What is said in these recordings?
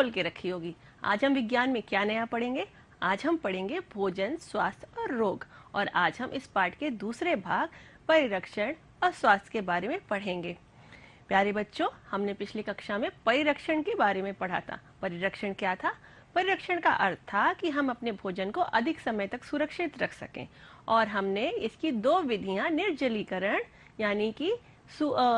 खोल के रखी होगी। आज हम विज्ञान में क्या नया पढ़ेंगे? आज हम पढ़ेंगे भोजन, स्वास्थ्य और रोग। और आज हम इस पाठ के दूसरे भाग परिरक्षण और स्वास्थ्य के बारे में पढ़ेंगे। प्यारे बच्चों, हमने पिछली कक्षा में परिरक्षण के बारे में पढ़ा था। परिरक्षण क्या था? परिरक्षण का अर्थ था कि हम अपने भोजन को अधिक समय तक सुरक्षित रख सकें। और हमने इसकी दो विधियां, निर्जलीकरण यानी कि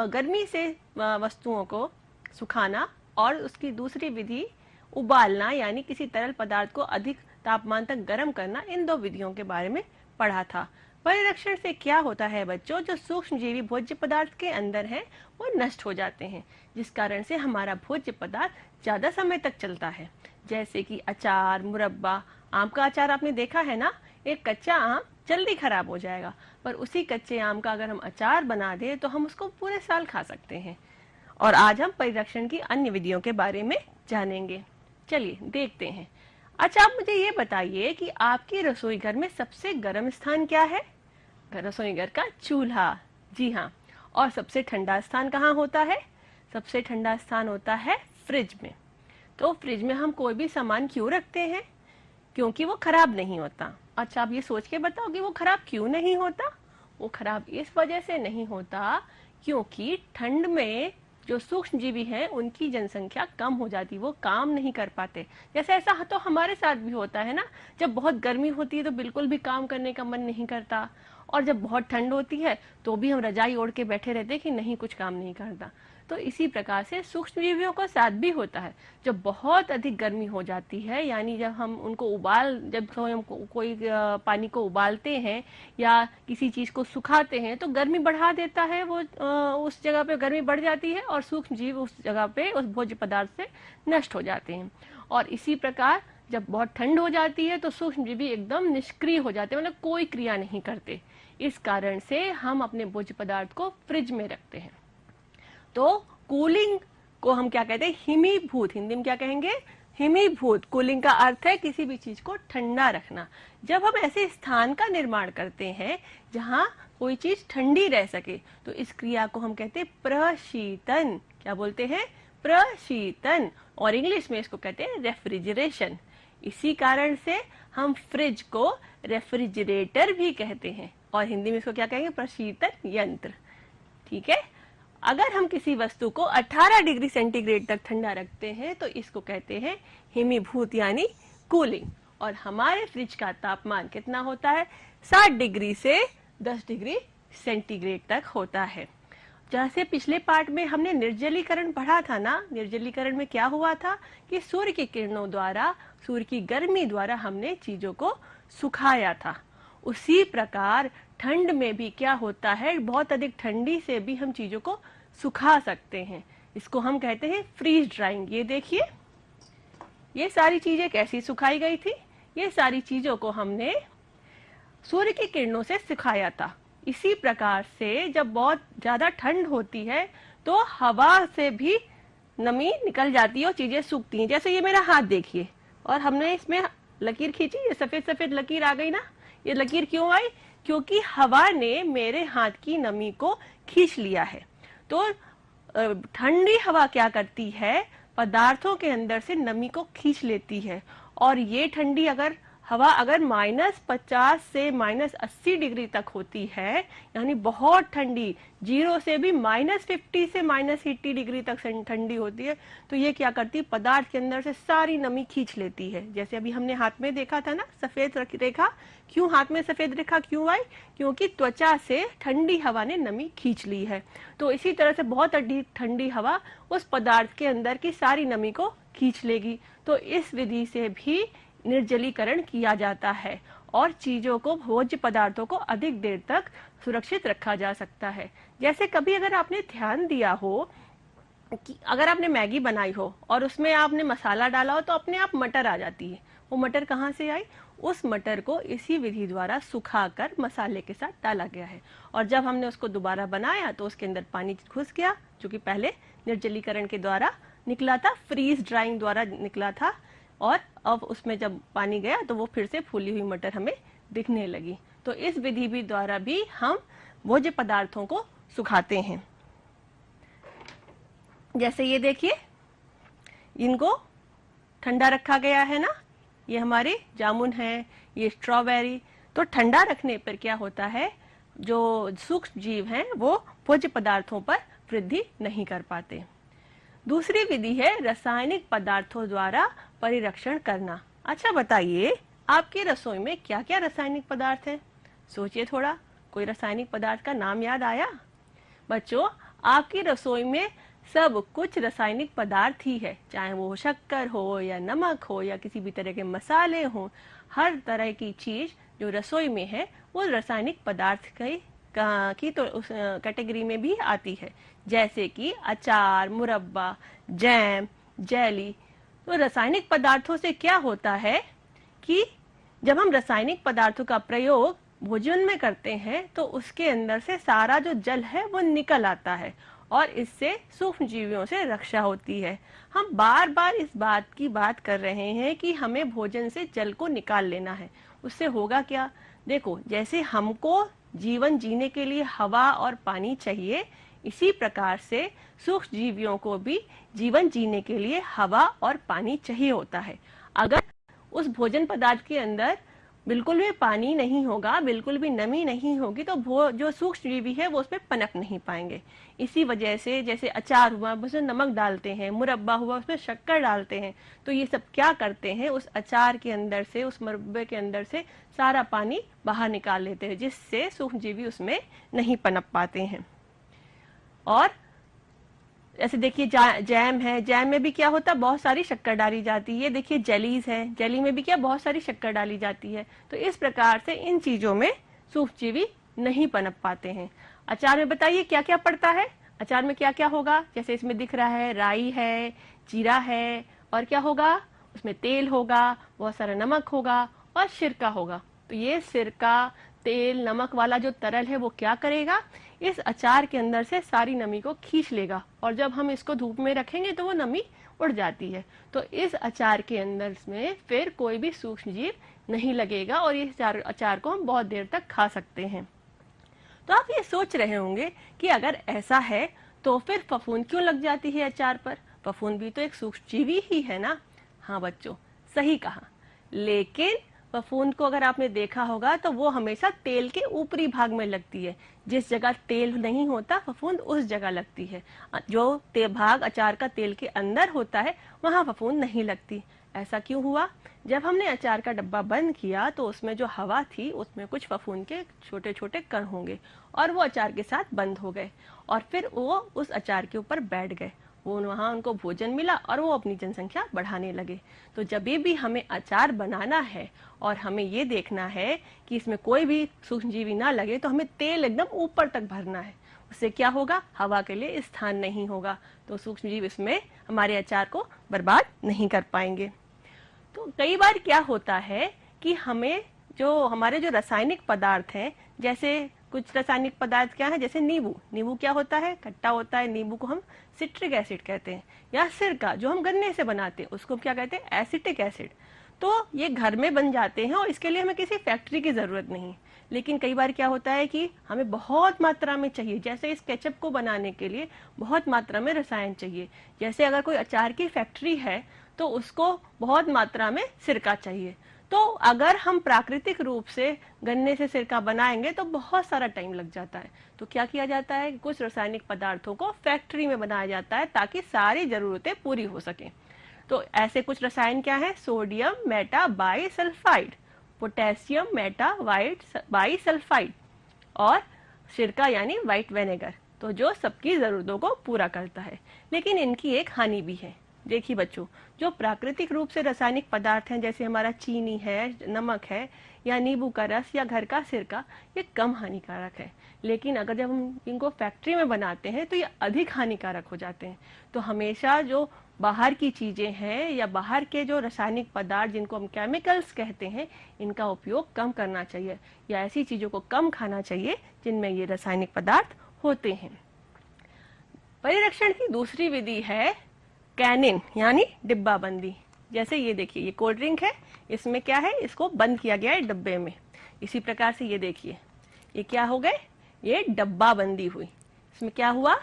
गर्मी से वस्तुओं को सुखाना, और उसकी दूसरी विधि उबालना यानी किसी तरल पदार्थ को अधिक तापमान तक गर्म करना, इन दो विधियों के बारे में पढ़ा था। परिरक्षण से क्या होता है बच्चों? जो सूक्ष्मजीवी भोज्य पदार्थ के अंदर हैं वो नष्ट हो जाते हैं, जिस कारण से हमारा भोज्य पदार्थ ज्यादा समय तक चलता है। जैसे कि अचार, मुरब्बा। आम का अचार आपने देखा है ना? एक कच्चा आम जल्दी खराब हो जाएगा, पर उसी कच्चे आम का अगर हम अचार बना दें तो हम उसको पूरे साल खा सकते हैं। और आज हम परिरक्षण की अन्य विधियों के बारे में जानेंगे। चलिए देखते हैं। अच्छा, आप मुझे ये बताइए कि आपके रसोई घर में सबसे गर्म स्थान क्या है? रसोई घर का चूल्हा। जी हाँ। और सबसे ठंडा स्थान कहाँ होता है? सबसे ठंडा स्थान होता है फ्रिज में। तो फ्रिज में हम कोई भी सामान क्यों रखते हैं? क्योंकि वो खराब नहीं होता। अच्छा, आप ये सोच के बताओ कि वो खराब क्यों नहीं होता? वो खराब इस वजह से नहीं होता क्योंकि ठंड में जो सूक्ष्म जीवी हैं उनकी जनसंख्या कम हो जाती, वो काम नहीं कर पाते। जैसे ऐसा तो हमारे साथ भी होता है ना, जब बहुत गर्मी होती है तो बिल्कुल भी काम करने का मन नहीं करता, और जब बहुत ठंड होती है तो भी हम रजाई ओढ़ के बैठे रहते हैं कि नहीं, कुछ काम नहीं करता। तो इसी प्रकार से सूक्ष्म जीवियों का साथ भी होता है। जब बहुत अधिक गर्मी हो जाती है, यानी जब हम उनको जब हम कोई पानी को उबालते हैं या किसी चीज को सुखाते हैं तो गर्मी बढ़ा देता है, वो उस जगह पे गर्मी बढ़ जाती है और सूक्ष्म जीव उस जगह पे उस भोज्य पदार्थ से नष्ट हो जाते हैं। और इसी प्रकार जब बहुत ठंड हो जाती है तो सूक्ष्म जीवी एकदम निष्क्रिय हो जाते हैं, मतलब कोई क्रिया नहीं करते। इस कारण से हम अपने भोज्य पदार्थ को फ्रिज में रखते हैं। तो कूलिंग को हम क्या कहते हैं? हिमीभूत। हिंदी में क्या कहेंगे? हिमीभूत। कूलिंग का अर्थ है किसी भी चीज को ठंडा रखना। जब हम ऐसे स्थान का निर्माण करते हैं जहां कोई चीज ठंडी रह सके तो इस क्रिया को हम कहते हैं प्रशीतन। क्या बोलते हैं? प्रशीतन। और इंग्लिश में इसको कहते हैं रेफ्रिजरेशन। इसी कारण से हम फ्रिज को रेफ्रिजरेटर भी कहते हैं, और हिंदी में इसको क्या कहेंगे? प्रशीतन यंत्र। ठीक है। अगर हम किसी वस्तु को 18 डिग्री सेंटीग्रेड तक ठंडा रखते हैं तो इसको कहते हैं हिमीभूत यानी कूलिंग। और हमारे फ्रिज का तापमान कितना होता है? 60 डिग्री से 10 डिग्री सेंटीग्रेड तक होता है। जैसे पिछले पार्ट में हमने निर्जलीकरण पढ़ा था ना, निर्जलीकरण में क्या हुआ था कि सूर्य की किरणों द्वारा, सूर्य की गर्मी द्वारा हमने चीजों को सुखाया था। उसी प्रकार ठंड में भी क्या होता है? बहुत अधिक ठंडी से भी हम चीजों को सुखा सकते हैं। इसको हम कहते हैं फ्रीज ड्राइंग। ये देखिए, ये सारी चीजें कैसी सुखाई गई थी? ये सारी चीजों को हमने सूर्य की किरणों से सुखाया था। इसी प्रकार से जब बहुत ज्यादा ठंड होती है तो हवा से भी नमी निकल जाती है और चीजें सूखती हैं। जैसे ये मेरा हाथ देखिए, और हमने इसमें लकीर खींची, ये सफेद सफेद लकीर आ गई ना। ये लकीर क्यों आई? क्योंकि हवा ने मेरे हाथ की नमी को खींच लिया है। तो ठंडी हवा क्या करती है? पदार्थों के अंदर से नमी को खींच लेती है। और ये ठंडी हवा अगर -50 से -80 डिग्री तक होती है, यानी बहुत ठंडी, 0 से भी -50 से -80 डिग्री तक ठंडी होती है, तो ये क्या करती है? पदार्थ के अंदर से सारी नमी खींच लेती है। जैसे अभी हमने हाथ में देखा था ना, सफेद रेखा। क्यों हाथ में सफेद रेखा क्यों आई? क्योंकि त्वचा से ठंडी हवा ने नमी खींच ली है। तो इसी तरह से बहुत अधिक ठंडी हवा उस पदार्थ के अंदर की सारी नमी को खींच लेगी। तो इस विधि से भी निर्जलीकरण किया जाता है और चीजों को, भोज्य पदार्थों को अधिक देर तक सुरक्षित रखा जा सकता है। जैसे कभी अगर आपने ध्यान दिया हो कि अगर आपने मैगी बनाई हो और उसमें आपने मसाला डाला हो तो अपने आप मटर आ जाती है। वो मटर कहाँ से आई? उस मटर को इसी विधि द्वारा सुखाकर मसाले के साथ डाला गया है। और जब हमने उसको दोबारा बनाया तो उसके अंदर पानी घुस गया, जो कि पहले निर्जलीकरण के द्वारा निकला था, फ्रीज ड्राइंग द्वारा निकला था। और अब उसमें जब पानी गया तो वो फिर से फूली हुई मटर हमें दिखने लगी। तो इस विधि भी द्वारा भी हम भोज्य पदार्थों को सुखाते हैं। जैसे ये देखिए, इनको ठंडा रखा गया है ना। ये हमारे जामुन है, ये स्ट्रॉबेरी। तो ठंडा रखने पर क्या होता है, जो सूक्ष्म जीव हैं वो भोज्य पदार्थों पर वृद्धि नहीं कर पाते। दूसरी विधि है रासायनिक पदार्थों द्वारा परिरक्षण करना। अच्छा बताइए, आपकी रसोई में क्या क्या रासायनिक पदार्थ हैं? सोचिए थोड़ा, कोई रासायनिक पदार्थ का नाम याद आया? बच्चों, आपकी रसोई में सब कुछ रासायनिक पदार्थ ही है, चाहे वो शक्कर हो या नमक हो या किसी भी तरह के मसाले हो। हर तरह की चीज जो रसोई में है वो रासायनिक पदार्थ की तो उस कैटेगरी में भी आती है, जैसे कि अचार, मुरब्बा, जैम, जेली। तो रासायनिक पदार्थों से क्या होता है कि जब हम रासायनिक पदार्थों का प्रयोग भोजन में करते हैं तो उसके अंदर से सारा जो जल है वो निकल आता है और इससे सूक्ष्म जीवियों से रक्षा होती है। हम बार बार इस बात की बात कर रहे हैं कि हमें भोजन से जल को निकाल लेना है। उससे होगा क्या? देखो, जैसे हमको जीवन जीने के लिए हवा और पानी चाहिए, इसी प्रकार से सूक्ष्म जीवियों को भी जीवन जीने के लिए हवा और पानी चाहिए होता है। अगर उस भोजन पदार्थ के अंदर बिल्कुल भी पानी नहीं होगा, बिल्कुल भी नमी नहीं होगी, तो जो सूक्ष्म जीवी है वो उसमें पनप नहीं पाएंगे। इसी वजह से जैसे अचार हुआ उसमें नमक डालते हैं, मुरब्बा हुआ उसमें शक्कर डालते हैं, तो ये सब क्या करते हैं, उस अचार के अंदर से, उस मुरब्बे के अंदर से सारा पानी बाहर निकाल लेते हैं, जिससे सूक्ष्म जीवी उसमें नहीं पनप पाते हैं। और ऐसे देखिए जैम है, जैम में भी क्या होता है, बहुत सारी शक्कर डाली जाती है। देखिए जेलीज है, जेली में भी क्या बहुत सारी शक्कर डाली जाती है। तो इस प्रकार से इन चीजों में सूक्ष्मजीवी नहीं पनप पाते हैं। अचार में बताइए क्या क्या पड़ता है? अचार में क्या क्या होगा? जैसे इसमें दिख रहा है, राई है, जीरा है, और क्या होगा, उसमें तेल होगा, बहुत सारा नमक होगा और सिरका होगा। तो ये सिरका, तेल, नमक वाला जो तरल है वो क्या करेगा, इस अचार के अंदर से सारी नमी को खींच लेगा, और जब हम इसको धूप में रखेंगे तो वो नमी उड़ जाती है। तो इस अचार के अंदर में फिर कोई भी सूक्ष्म जीव नहीं लगेगा और इस अचार को हम बहुत देर तक खा सकते हैं। तो आप ये सोच रहे होंगे कि अगर ऐसा है तो फिर फफूंद क्यों लग जाती है अचार पर? फफूंद भी तो एक सूक्ष्म जीवी ही है ना। हाँ बच्चों, सही कहा। लेकिन फफूंद को अगर आपने देखा होगा तो वो हमेशा तेल के ऊपरी भाग में लगती है। जिस जगह तेल नहीं होता फफूंद उस जगह लगती है। जो भाग अचार का तेल के अंदर होता है वहां फफूंद नहीं लगती। ऐसा क्यों हुआ? जब हमने अचार का डब्बा बंद किया तो उसमें जो हवा थी उसमें कुछ फफूंद के छोटे छोटे कण होंगे और वो अचार के साथ बंद हो गए और फिर वो उस अचार के ऊपर बैठ गए। वो वहां उनको भोजन मिला और वो अपनी जनसंख्या बढ़ाने लगे। तो जब भी हमें अचार बनाना है और हमें ये देखना है कि इसमें कोई भी सूक्ष्मजीवी ना लगे तो हमें तेल एकदम ऊपर तक भरना है। उससे क्या होगा, हवा के लिए स्थान नहीं होगा, तो सूक्ष्मजीव इसमें हमारे अचार को बर्बाद नहीं कर पाएंगे। तो कई बार क्या होता है कि हमें हमारे जो रासायनिक पदार्थ हैं, जैसे कुछ रासायनिक पदार्थ क्या है, जैसे नींबू। नींबू क्या होता है, खट्टा होता है। नींबू को हम सिट्रिक एसिड कहते हैं। या सिरका जो हम गन्ने से बनाते हैं उसको क्या कहते हैं, एसिटिक एसिड। तो ये घर में बन जाते हैं और इसके लिए हमें किसी फैक्ट्री की जरूरत नहीं। लेकिन कई बार क्या होता है कि हमें बहुत मात्रा में चाहिए, जैसे इस केचप को बनाने के लिए बहुत मात्रा में रसायन चाहिए। जैसे अगर कोई अचार की फैक्ट्री है तो उसको बहुत मात्रा में सिरका चाहिए। तो अगर हम प्राकृतिक रूप से गन्ने से सिरका बनाएंगे तो बहुत सारा टाइम लग जाता है। तो क्या किया जाता है, कुछ रासायनिक पदार्थों को फैक्ट्री में बनाया जाता है ताकि सारी जरूरतें पूरी हो सके। तो ऐसे कुछ रसायन क्या है, sodium Meta bisulphide, potassium Meta bisulphide और सिरका यानी व्हाइट विनेगर। तो जो सबकी जरूरतों को पूरा करता है। लेकिन इनकी एक हानि भी है। देखिए बच्चों, जो प्राकृतिक रूप से रासायनिक पदार्थ हैं, जैसे हमारा चीनी है, नमक है, या नींबू का रस या घर का सिरका, ये कम हानिकारक है। लेकिन अगर जब हम इनको फैक्ट्री में बनाते हैं तो ये अधिक हानिकारक हो जाते हैं। तो हमेशा जो बाहर की चीजें हैं या बाहर के जो रासायनिक पदार्थ जिनको हम केमिकल्स कहते हैं, इनका उपयोग कम करना चाहिए या ऐसी चीजों को कम खाना चाहिए जिनमें ये रासायनिक पदार्थ होते हैं। परिरक्षण की दूसरी विधि है कैनिंग यानी डिब्बा बंदी। जैसे ये देखिए, ये कोल्ड ड्रिंक है, इसमें क्या है, इसको बंद किया गया है डब्बे में। इसी प्रकार से ये देखिए, ये क्या हो गए, ये डब्बा बंदी हुई। इसमें क्या हुआ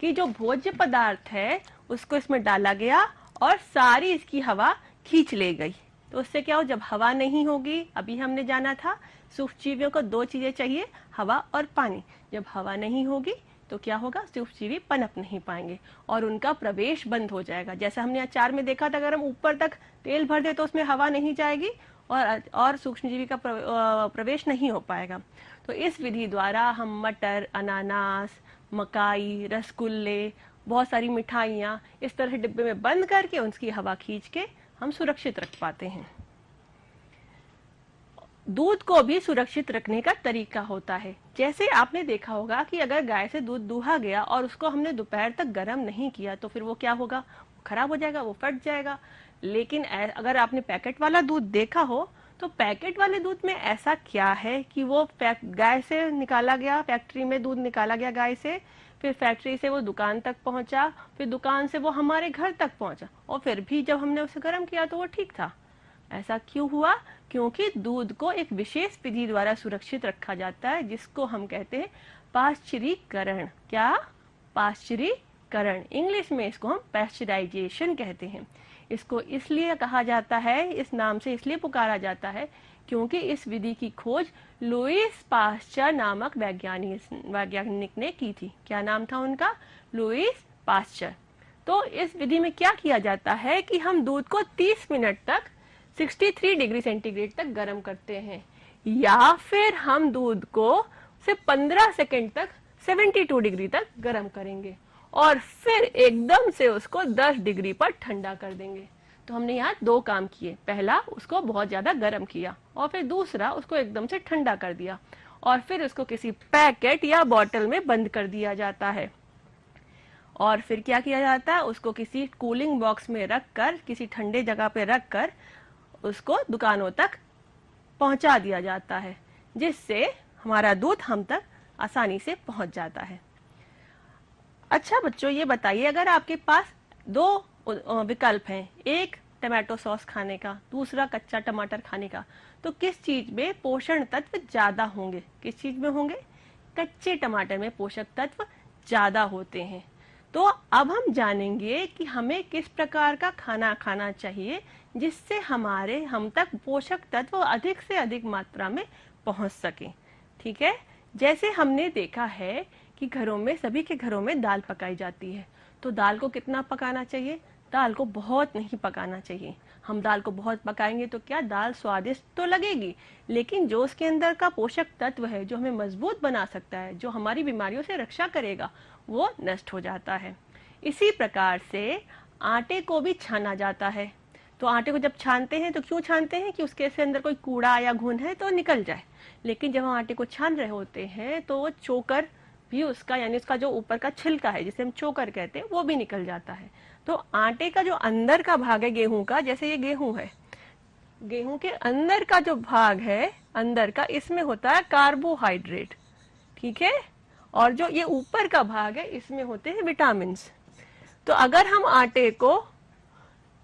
कि जो भोज्य पदार्थ है उसको इसमें डाला गया और सारी इसकी हवा खींच ले गई। तो उससे क्या हो, जब हवा नहीं होगी, अभी हमने जाना था सूक्ष्मजीवियों को दो चीजें चाहिए, हवा और पानी। जब हवा नहीं होगी तो क्या होगा, सूक्ष्मजीवी पनप नहीं पाएंगे और उनका प्रवेश बंद हो जाएगा। जैसे हमने अचार में देखा था, अगर हम ऊपर तक तेल भर दे तो उसमें हवा नहीं जाएगी और सूक्ष्मजीवी का प्रवेश नहीं हो पाएगा। तो इस विधि द्वारा हम मटर, अनानास, मकाई, रसगुल्ले, बहुत सारी मिठाइयाँ इस तरह डिब्बे में बंद करके उसकी हवा खींच के हम सुरक्षित रख पाते हैं। दूध को भी सुरक्षित रखने का तरीका होता है। जैसे आपने देखा होगा कि अगर गाय से दूध दूहा गया और उसको हमने दोपहर तक गर्म नहीं किया तो फिर वो क्या होगा, खराब हो जाएगा, वो फट जाएगा। लेकिन अगर आपने पैकेट वाला दूध देखा हो तो पैकेट वाले दूध में ऐसा क्या है कि वो गाय से निकाला गया, फैक्ट्री में दूध निकाला गया गाय से, फिर फैक्ट्री से वो दुकान तक पहुंचा, फिर दुकान से वो हमारे घर तक पहुंचा और फिर भी जब हमने उसे गर्म किया तो वो ठीक था। ऐसा क्यों हुआ? क्योंकि दूध को एक विशेष विधि द्वारा सुरक्षित रखा जाता है जिसको हम कहते हैं पाश्चरीकरण। क्या? पाश्चरीकरण। इंग्लिश में इसको हम पैस्चराइजेशन कहते हैं। इसको इसलिए कहा जाता है, इस नाम से इसलिए पुकारा जाता है क्योंकि इस विधि की खोज लुईस पाश्चर नामक वैज्ञानिक ने की थी। क्या नाम था उनका? Louis Pasteur. तो इस विधि में क्या किया जाता है कि हम दूध को 30 मिनट तक 63 डिग्री सेंटीग्रेड तक गर्म करते हैं, या फिर हम दूध को सिर्फ 15 सेकंड तक 72 डिग्री तक गर्म करेंगे और फिर एकदम से उसको 10 डिग्री पर ठंडा कर देंगे। तो हमने यहाँ दो काम किए, पहला उसको बहुत ज्यादा गर्म किया और फिर दूसरा उसको एकदम से ठंडा कर दिया और फिर उसको किसी पैकेट या बॉटल में बंद कर दिया जाता है। और फिर क्या किया जाता है, उसको किसी कूलिंग बॉक्स में रखकर, किसी ठंडे जगह पे रखकर उसको दुकानों तक पहुंचा दिया जाता है, जिससे हमारा दूध हम तक आसानी से पहुंच जाता है। अच्छा बच्चों, ये बताइए, अगर आपके पास दो विकल्प हैं, एक टमाटो सॉस खाने का, दूसरा कच्चा टमाटर खाने का, तो किस चीज में पोषण तत्व ज्यादा होंगे? किस चीज में होंगे? कच्चे टमाटर में पोषक तत्व ज्यादा होते हैं। तो अब हम जानेंगे कि हमें किस प्रकार का खाना खाना चाहिए जिससे हम तक पोषक तत्व अधिक से अधिक मात्रा में पहुंच सके। ठीक है, जैसे हमने देखा है कि घरों में, सभी के घरों में दाल पकाई जाती है, तो दाल को कितना पकाना चाहिए? दाल को बहुत नहीं पकाना चाहिए। हम दाल को बहुत पकाएंगे तो क्या, दाल स्वादिष्ट तो लगेगी, लेकिन जो उसके अंदर का पोषक तत्व है, जो हमें मजबूत बना सकता है, जो हमारी बीमारियों से रक्षा करेगा, वो नष्ट हो जाता है। इसी प्रकार से आटे को भी छाना जाता है। तो आटे को जब छानते हैं तो क्यों छानते हैं? कि उसके से अंदर कोई कूड़ा या घुन है तो निकल जाए। लेकिन जब हम आटे को छान रहे होते हैं तो वो चोकर भी उसका, यानी उसका जो ऊपर का छिलका है जिसे हम चोकर कहते हैं, वो भी निकल जाता है। तो आटे का जो अंदर का भाग है गेहूं का, जैसे ये गेहूं है, गेहूं के अंदर का जो भाग है अंदर का, इसमें होता है कार्बोहाइड्रेट। ठीक है, और जो ये ऊपर का भाग है इसमें होते हैं विटामिन। तो अगर हम आटे को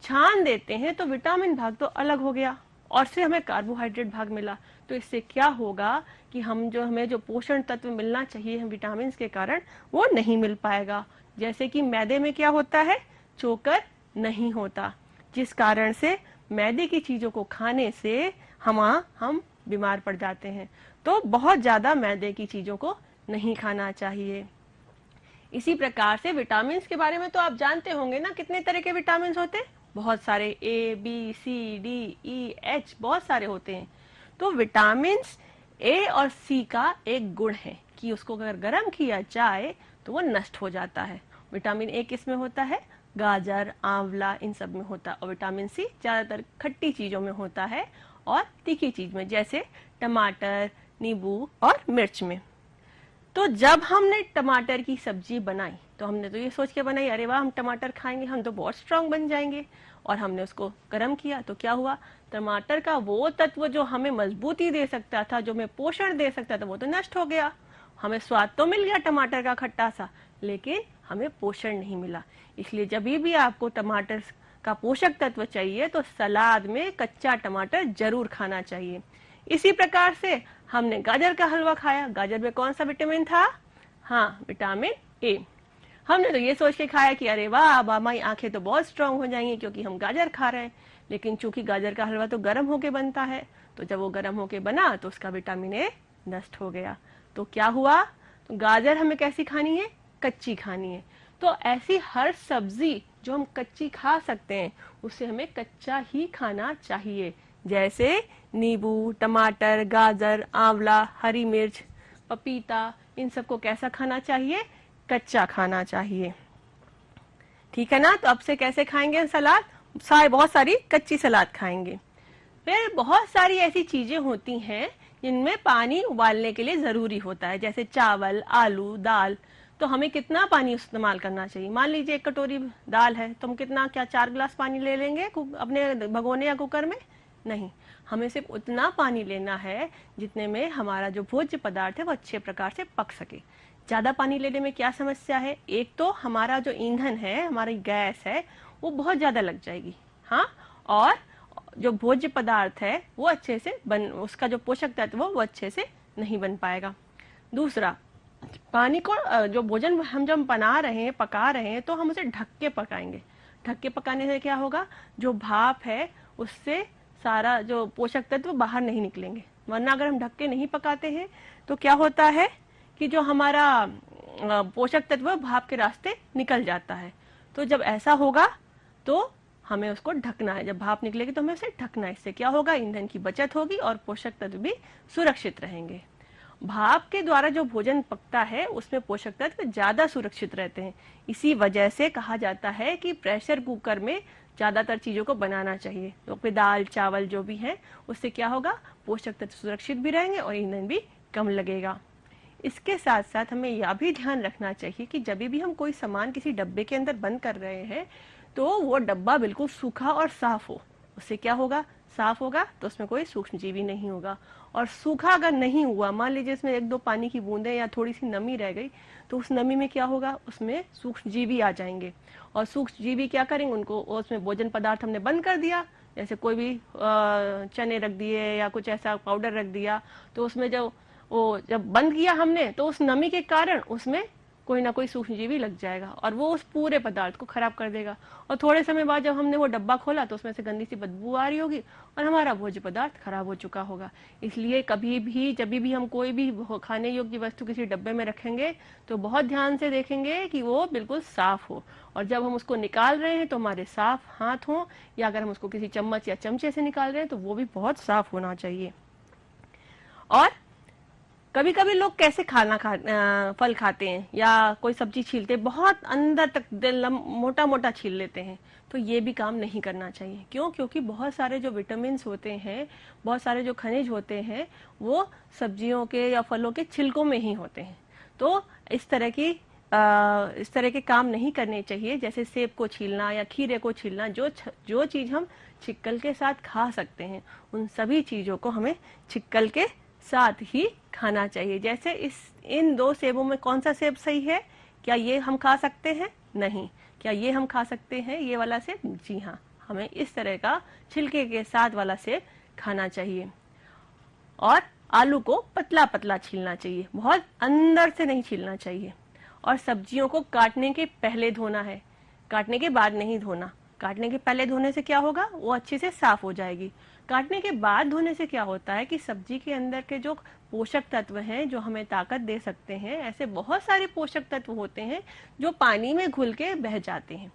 छान देते हैं तो विटामिन भाग तो अलग हो गया और से हमें कार्बोहाइड्रेट भाग मिला। तो इससे क्या होगा कि हमें जो पोषण तत्व मिलना चाहिए हम विटामिन के कारण, वो नहीं मिल पाएगा। जैसे कि मैदे में क्या होता है, चोकर नहीं होता, जिस कारण से मैदे की चीजों को खाने से हम बीमार पड़ जाते हैं। तो बहुत ज्यादा मैदे की चीजों को नहीं खाना चाहिए। इसी प्रकार से विटामिन के बारे में तो आप जानते होंगे ना, कितने तरह के विटामिन होते हैं? बहुत सारे, A B C D E H, बहुत सारे होते हैं। तो विटामिन ए और सी का एक गुण है कि उसको अगर गर्म किया जाए तो वो नष्ट हो जाता है। विटामिन ए किस में होता है? गाजर, आंवला, इन सब में होता है। और विटामिन सी ज्यादातर खट्टी चीजों में होता है और तीखी चीज में, जैसे टमाटर, नींबू और मिर्च में। तो जब हमने टमाटर की सब्जी बनाई तो हमने तो ये सोच के बनाई, अरे वाह, हम टमाटर खाएंगे, हम तो बहुत स्ट्रांग बन जाएंगे। और हमने उसको गर्म किया तो क्या हुआ, टमाटर का वो तत्व जो हमें मजबूती दे सकता था, जो हमें पोषण दे सकता था, वो तो नष्ट हो गया। हमें स्वाद तो मिल गया टमाटर का खट्टा सा, लेकिन हमें पोषण नहीं मिला। इसलिए जब भी आपको टमाटर का पोषक तत्व चाहिए तो सलाद में कच्चा टमाटर जरूर खाना चाहिए। इसी प्रकार से हमने गाजर का हलवा खाया, गाजर में कौन सा विटामिन था? हाँ, विटामिन ए। हमने तो ये सोच के खाया कि अरे वाह, अब हमारी आंखें तो बहुत स्ट्रांग हो जाएंगी क्योंकि हम गाजर खा रहे हैं। लेकिन चूंकि गाजर का हलवा तो गर्म होके बनता है, तो जब वो गर्म होके बना तो उसका विटामिन ए नष्ट हो गया। तो क्या हुआ, तो गाजर हमें कैसी खानी है, कच्ची खानी है। तो ऐसी हर सब्जी जो हम कच्ची खा सकते हैं उसे हमें कच्चा ही खाना चाहिए। जैसे नींबू, टमाटर, गाजर, आंवला, हरी मिर्च, पपीता, इन सबको कैसा खाना चाहिए, कच्चा खाना चाहिए। ठीक है ना। तो अब से कैसे खाएंगे सलाद, बहुत सारी कच्ची सलाद खाएंगे। फिर बहुत सारी ऐसी चीजें होती हैं जिनमें पानी उबालने के लिए जरूरी होता है, जैसे चावल, आलू, दाल। तो हमें कितना पानी इस्तेमाल करना चाहिए। मान लीजिए 1 कटोरी दाल है तो हम कितना, क्या 4 गिलास पानी ले लेंगे अपने भगोने या कुकर में? नहीं, हमें सिर्फ उतना पानी लेना है जितने में हमारा जो भोज्य पदार्थ है वो अच्छे प्रकार से पक सके। ज्यादा पानी लेने में क्या समस्या है, एक तो हमारा जो ईंधन है, हमारी गैस है, वो बहुत ज्यादा लग जाएगी। हाँ, और जो भोज्य पदार्थ है वो अच्छे से उसका जो पोषक तत्व वो अच्छे से नहीं बन पाएगा। दूसरा, पानी को जो भोजन हम जब बना रहे हैं, पका रहे हैं, तो हम उसे ढक के पकाएंगे। ढक के पकाने से क्या होगा, जो भाप है उससे सारा जो पोषक तत्व बाहर नहीं निकलेंगे। वरना अगर हम ढक के नहीं पकाते हैं तो क्या होता है कि जो हमारा पोषक तत्व भाप के रास्ते निकल जाता है। तो जब ऐसा होगा तो हमें उसको ढकना है। जब भाप निकलेगी तो हमें उसे ढकना है। इससे क्या होगा, ईंधन की बचत होगी और पोषक तत्व भी सुरक्षित रहेंगे। भाप के द्वारा जो भोजन पकता है उसमें पोषक तत्व ज्यादा सुरक्षित रहते हैं। इसी वजह से कहा जाता है कि प्रेशर कुकर में ज्यादातर चीजों को बनाना चाहिए, क्योंकि दाल चावल जो भी है उससे क्या होगा, पोषक तत्व सुरक्षित भी रहेंगे और ईंधन भी कम लगेगा। इसके साथ साथ हमें यह भी ध्यान रखना चाहिए कि जब भी हम कोई सामान किसी डब्बे के अंदर बंद कर रहे हैं तो वो डब्बा बिल्कुल सूखा और साफ हो। उससे क्या होगा, साफ होगा तो उसमें कोई सूक्ष्मजीवी नहीं होगा। और सूखा अगर नहीं हुआ, मान लीजिए इसमें 1-2 पानी की बूंदें या थोड़ी सी नमी रह गई, तो उस नमी में क्या होगा, उसमें सूक्ष्मजीवी आ जाएंगे। और सूक्ष्मजीवी क्या करेंगे, उनको, उसमें भोजन पदार्थ हमने बंद कर दिया, जैसे कोई भी चने रख दिए या कुछ ऐसा पाउडर रख दिया, तो उसमें जब बंद किया हमने तो उस नमी के कारण उसमें कोई ना कोई सूक्ष्मजीवी लग जाएगा और वो उस पूरे पदार्थ को खराब कर देगा। और थोड़े समय बाद जब हमने वो डब्बा खोला तो उसमें से गंदी सी बदबू आ रही होगी और हमारा भोज्य पदार्थ खराब हो चुका होगा। इसलिए कभी भी जब भी हम कोई भी खाने योग्य वस्तु किसी डब्बे में रखेंगे तो बहुत ध्यान से देखेंगे कि वो बिल्कुल साफ हो। और जब हम उसको निकाल रहे हैं तो हमारे साफ हाथ हों, या अगर हम उसको किसी चम्मच या चमचे से निकाल रहे हैं तो वो भी बहुत साफ होना चाहिए। और कभी कभी लोग कैसे फल खाते हैं या कोई सब्जी छीलते हैं, बहुत अंदर तक मोटा मोटा छील लेते हैं। तो ये भी काम नहीं करना चाहिए। क्यों? क्योंकि बहुत सारे जो विटामिन होते हैं, बहुत सारे जो खनिज होते हैं, वो सब्जियों के या फलों के छिलकों में ही होते हैं। तो इस तरह के काम नहीं करने चाहिए। जैसे सेब को छीलना या खीरे को छीलना, जो चीज हम छिक्कल के साथ खा सकते हैं, उन सभी चीजों को हमें छिक्कल के साथ ही खाना चाहिए। जैसे इन 2 सेबों में कौन सा सेब सही है? क्या ये हम खा सकते हैं? नहीं। क्या ये हम खा सकते हैं, ये वाला सेब? जी हाँ, हमें इस तरह का छिलके के साथ वाला सेब खाना चाहिए। और आलू को पतला पतला छीलना चाहिए, बहुत अंदर से नहीं छीलना चाहिए। और सब्जियों को काटने के पहले धोना है, काटने के बाद नहीं धोना। काटने के पहले धोने से क्या होगा, वो अच्छे से साफ हो जाएगी। काटने के बाद धोने से क्या होता है कि सब्जी के अंदर के जो पोषक तत्व हैं, जो हमें ताकत दे सकते हैं, ऐसे बहुत सारे पोषक तत्व होते हैं जो पानी में घुल के बह जाते हैं।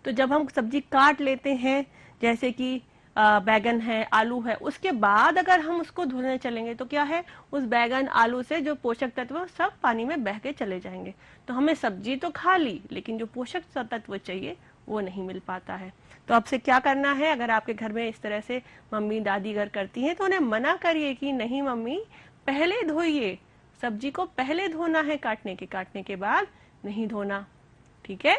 तो जब हम सब्जी काट लेते हैं, जैसे कि बैगन है, आलू है, उसके बाद अगर हम उसको धोने चलेंगे तो क्या है, उस बैगन आलू से जो पोषक तत्व सब पानी में बह के चले जाएंगे। तो हमें सब्जी तो खा ली, लेकिन जो पोषक तत्व चाहिए वो नहीं मिल पाता है। तो आपसे क्या करना है, अगर आपके घर में इस तरह से मम्मी दादी अगर करती हैं तो उन्हें मना करिए कि नहीं मम्मी, पहले धोइए, सब्जी को पहले धोना है, काटने के बाद नहीं धोना। ठीक है।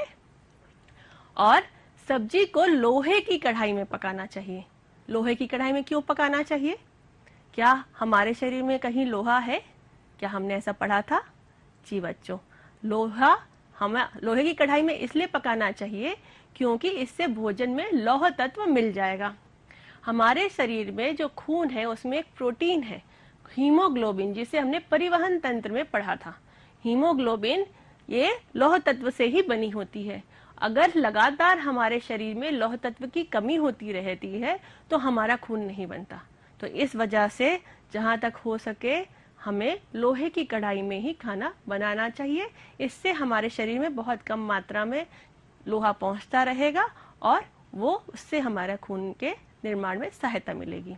और सब्जी को लोहे की कढ़ाई में पकाना चाहिए। लोहे की कढ़ाई में क्यों पकाना चाहिए? क्या हमारे शरीर में कहीं लोहा है? क्या हमने ऐसा पढ़ा था? जी बच्चों, हमें लोहे की कढ़ाई में इसलिए पकाना चाहिए क्योंकि इससे भोजन में लौह तत्व मिल जाएगा। हमारे शरीर में जो खून है उसमें एक प्रोटीन है, हीमोग्लोबिन, जिसे हमने परिवहन तंत्र में पढ़ा था। हीमोग्लोबिन ये लौह तत्व से ही बनी होती है। अगर लगातार हमारे शरीर में लौह तत्व की कमी होती रहती है तो हमारा खून नहीं बनता। तो इस वजह से जहाँ तक हो सके हमें लोहे की कढ़ाई में ही खाना बनाना चाहिए। इससे हमारे शरीर में बहुत कम मात्रा में लोहा पहुंचता रहेगा और वो उससे हमारा खून के निर्माण में सहायता मिलेगी।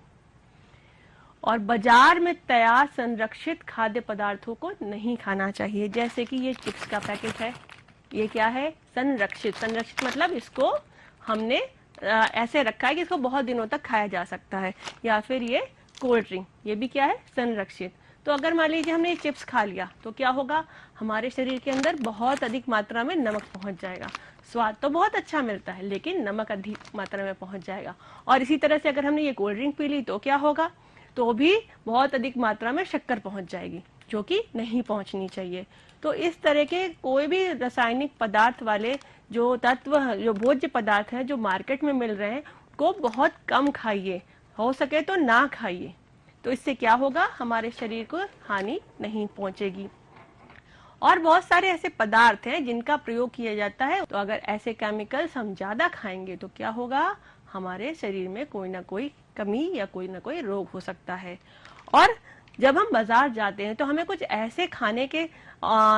और बाजार में तैयार संरक्षित खाद्य पदार्थों को नहीं खाना चाहिए। जैसे कि ये चिप्स का पैकेट है, ये क्या है? संरक्षित। संरक्षित मतलब इसको हमने ऐसे रखा है कि इसको बहुत दिनों तक खाया जा सकता है। या फिर ये कोल्ड ड्रिंक, ये भी क्या है? संरक्षित। तो अगर मान लीजिए हमने चिप्स खा लिया तो क्या होगा? हमारे शरीर के अंदर बहुत अधिक मात्रा में नमक पहुंच जाएगा। स्वाद तो बहुत अच्छा मिलता है लेकिन नमक अधिक मात्रा में पहुंच जाएगा। और इसी तरह से अगर हमने ये कोल्ड ड्रिंक पी ली तो क्या होगा? तो भी बहुत अधिक मात्रा में शक्कर पहुंच जाएगी, जो कि नहीं पहुंचनी चाहिए। तो इस तरह के कोई भी रासायनिक पदार्थ वाले जो तत्व, जो भोज्य पदार्थ हैं जो मार्केट में मिल रहे हैं, को बहुत कम खाइए, हो सके तो ना खाइए। तो इससे क्या होगा? हमारे शरीर को हानि नहीं पहुंचेगी। और बहुत सारे ऐसे पदार्थ हैं जिनका प्रयोग किया जाता है, तो अगर ऐसे केमिकल्स हम ज्यादा खाएंगे तो क्या होगा? हमारे शरीर में कोई ना कोई कमी या कोई ना कोई रोग हो सकता है। और जब हम बाजार जाते हैं तो हमें कुछ ऐसे खाने के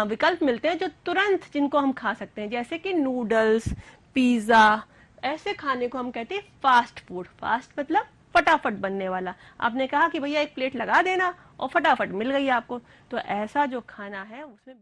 विकल्प मिलते हैं जो तुरंत जिनको हम खा सकते हैं, जैसे कि नूडल्स, पिज्जा। ऐसे खाने को हम कहते हैं फास्ट फूड। फास्ट मतलब फटाफट बनने वाला। आपने कहा कि भैया एक प्लेट लगा देना और फटाफट मिल गई आपको। तो ऐसा जो खाना है उसमें